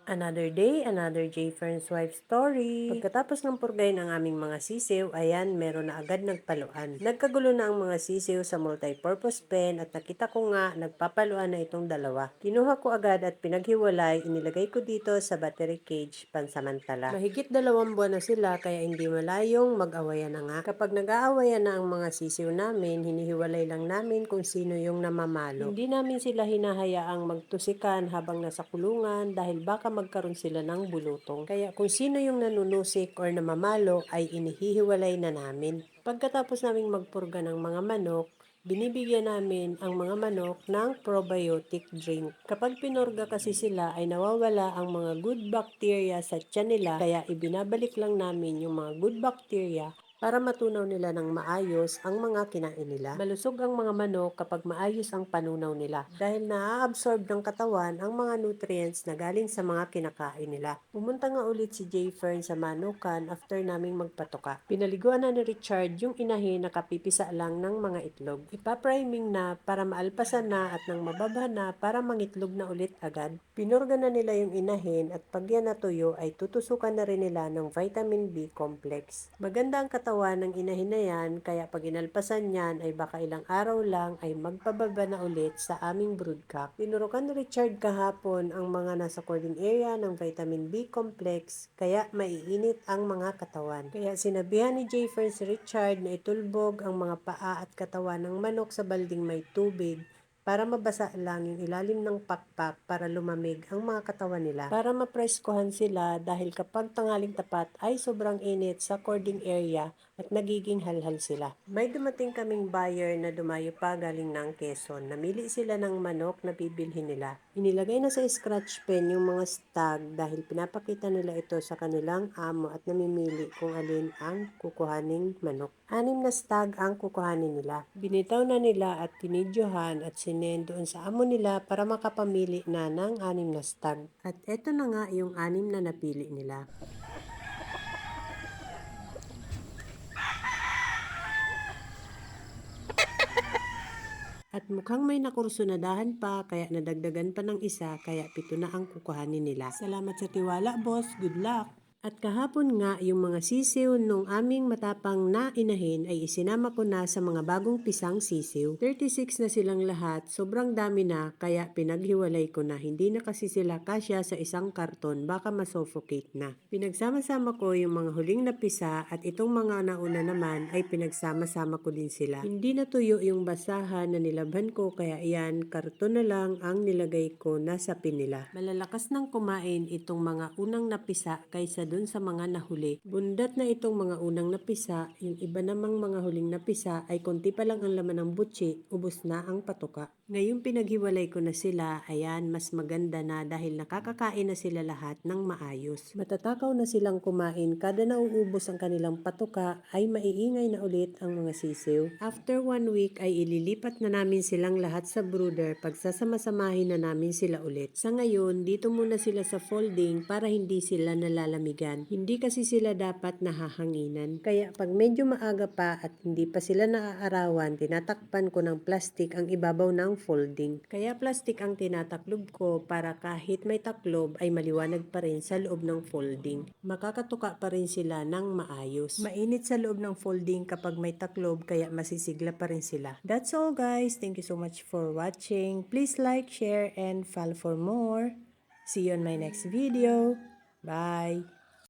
Another day, another J. Fern's wife story. Pagkatapos ng purgayin ang aming mga sisiw, ayan, meron na agad nagpaluan. Nagkagulo na ang mga sisiw sa multi-purpose pen at nakita ko nga nagpapaluan na itong dalawa. Kinuha ko agad at pinaghiwalay, inilagay ko dito sa battery cage pansamantala. Mahigit 2 buwan na sila kaya hindi malayong mag-awayan na nga. Kapag nag-aawayan na ang mga sisiw namin, hinihiwalay lang namin kung sino yung namamalo. Hindi namin sila hinahayaang magtusikan habang nasa kulungan dahil baka magkaroon sila ng bulutong. Kaya kung sino yung nanunusik or namamalo ay inihihiwalay na namin. Pagkatapos naming magpurga ng mga manok, binibigyan namin ang mga manok ng probiotic drink. Kapag pinurga kasi sila ay nawawala ang mga good bacteria sa tiyan nila kaya ibinabalik lang namin yung mga good bacteria para matunaw nila ng maayos ang mga kinain nila. Malusog ang mga manok kapag maayos ang panunaw nila dahil na-absorb ng katawan ang mga nutrients na galing sa mga kinakain nila. Pumunta nga ulit si J. Fern sa manukan after naming magpatuka. Pinaliguan na ni Richard yung inahin na kapipisa lang ng mga itlog. Ipapriming na para maalpasan na at nang mababa na para mangitlog na ulit agad. Pinurga na nila yung inahin at pag yan natuyo ay tutusukan na rin nila ng vitamin B complex. Maganda ang katawan ng inahin na yan kaya pag inalpasan yan ay baka ilang araw lang ay magpababa na ulit sa aming broodcock. Tinurukan ni Richard kahapon ang mga nasa cording area ng vitamin B complex kaya maiinit ang mga katawan. Kaya sinabihan ni Jayfer si Richard na itulbog ang mga paa at katawan ng manok sa balding may tubig para mabasa lang yung ilalim ng pakpak para lumamig ang mga katawan nila. Para mapreskohan sila dahil kapag tanghaling tapat ay sobrang init sa cording area at nagiging halhal sila. May dumating kaming buyer na dumayo pa galing ng Quezon. Namili sila ng manok na bibilhin nila. Inilagay na sa scratch pen yung mga stag dahil pinapakita nila ito sa kanilang amo at namimili kung alin ang kukuhaning manok. 6 na stag ang kukuhanin nila. Binitaw na nila at tinidyohan at sinend doon sa amo nila para makapamili na ng 6 na stag. At eto na nga yung 6 na napili nila. At mukhang may nakursunadahan pa kaya nadagdagan pa ng isa kaya 7 na ang kukuhanin nila. Salamat sa tiwala, boss. Good luck! At kahapon nga yung mga sisiw nung aming matapang na inahin ay isinama ko na sa mga bagong pisang sisiw. 36 na silang lahat, sobrang dami na kaya pinaghiwalay ko na. Hindi na kasi sila kasya sa isang karton, baka masuffocate na. Pinagsama-sama ko yung mga huling napisa at itong mga nauna naman ay pinagsama-sama ko din sila. Hindi natuyo yung basahan na nilabhan ko kaya yan, karton na lang ang nilagay ko na sa pinila. Malalakas ng kumain itong mga unang napisa kaysa dun sa mga nahuli. Bundat na itong mga unang napisa, yung iba namang mga huling napisa ay konti pa lang ang laman ng butsi, ubos na ang patuka. Ngayong pinaghiwalay ko na sila, ayan, mas maganda na dahil nakakakain na sila lahat ng maayos. Matatakaw na silang kumain, kada nauubos ang kanilang patuka ay maiingay na ulit ang mga sisiw. After 1 week ay ililipat na namin silang lahat sa brooder, pagsasama-samahin na namin sila ulit. Sa ngayon, dito muna sila sa folding para hindi sila nalalamigan. Hindi kasi sila dapat nahahanginan. Kaya pag medyo maaga pa at hindi pa sila naaarawan, tinatakpan ko ng plastic ang ibabaw ng folding. Kaya plastic ang tinataklob ko para kahit may taklob ay maliwanag pa rin sa loob ng folding. Makakatuka pa rin sila ng maayos. Mainit sa loob ng folding kapag may taklob kaya masisigla pa rin sila. That's all guys. Thank you so much for watching. Please like, share, and follow for more. See you on my next video. Bye!